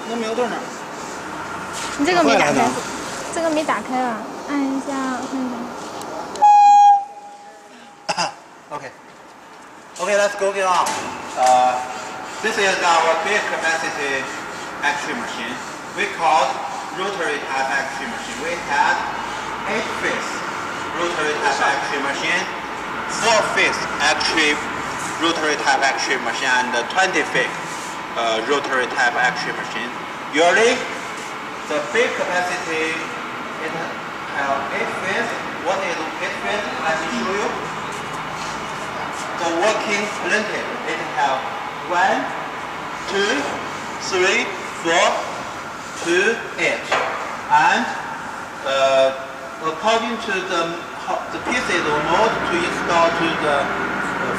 那瞄到哪儿？你这个没打开，这个没打开啊，按一下，我看一下。Okay, let's go get on. This is our big capacity X-ray machine. We call rotary type X-ray machine. We had 8-phase rotary type X-ray machine, 4-phase X-ray rotary type X-ray machine, and 20-phase rotary type X-ray machine. Usually, the big capacity it has 8-phase. What is 8-phase? Let me show you. The working printed, it has 1, 2, 3, 4, 2, 8, and according to the pieces of mode to install to the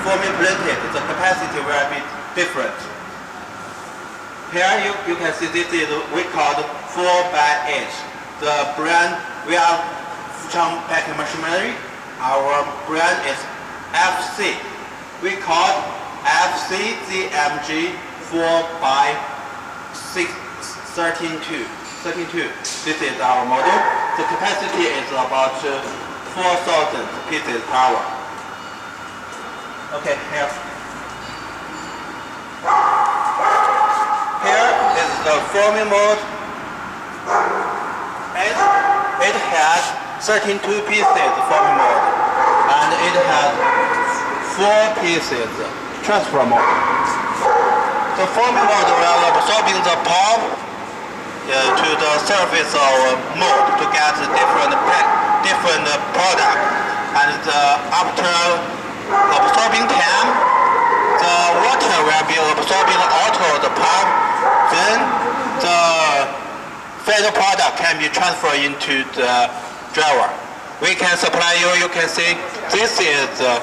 forming printed, the capacity will be different. Here you can see this is we called 4x8. The brand we are from packing machinery. Our brand is FC. We call FCZMG 4x13.2. This is our model. The capacity is about 4,000 pieces per hour. Okay, here. Here is the forming mode. It has 32 pieces forming mode, and it has 4 pieces transfer mode. The forming mode will absorbing the pulp to the surface of mold to get different product, and after absorbing time, the water will be absorbing out of the pulp. Then the final product can be transferred into the dryer. We can supply you. You can see this is the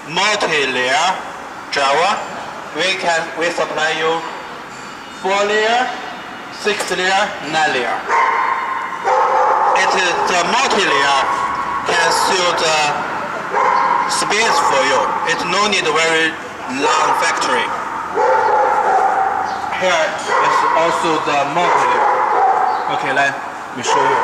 multi-layer dryer. We supply you 4 layer, 6 layer, 9 layer. It is the multi-layer can seal the space for you. It no need very long factory. Here is also the multi-layer. Okay, let me show you.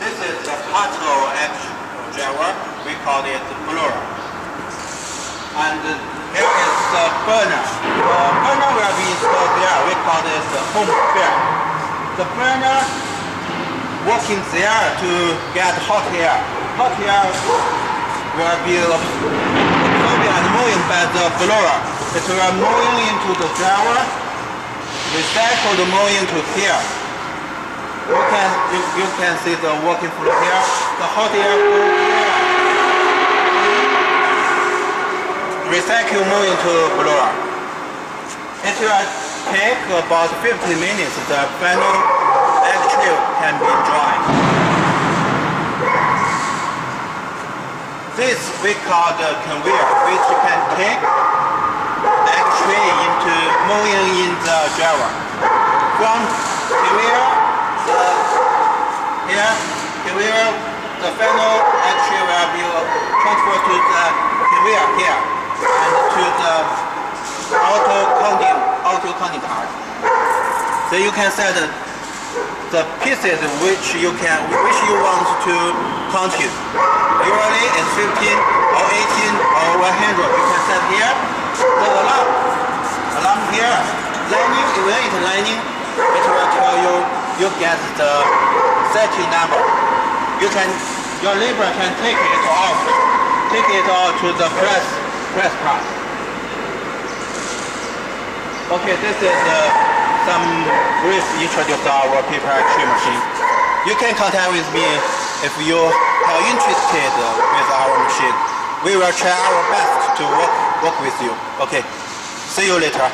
This is the partial edge dryer. We call it blower. And here is the burner. The burner will be installed there. We call this the home fan. The burner working there to get hot air. Hot air will be absorbed and moving by the blower. It will moving into the dryer, recycle the moving to here. You can see the working flow here. The hot air go here. Recycle moving to blower. It will take about 50 minutes. The final X-ray can be dry. This we call the conveyor, which can take X-ray into moving in the dryer. From conveyor, the final X-ray will be transferred to the conveyor here and to the auto counting part. Then you can set the pieces which you want to count it. Usually it's 15 or 18 or 100. You can set here. The alarm here. Lining, when it's lining, it will tell you get the setting number. Your labor can take it out to the press part. Okay, this is some brief introduce our paper X-ray machine. You can contact with me if you are interested with our machine. We will try our best to work with you. Okay, see you later.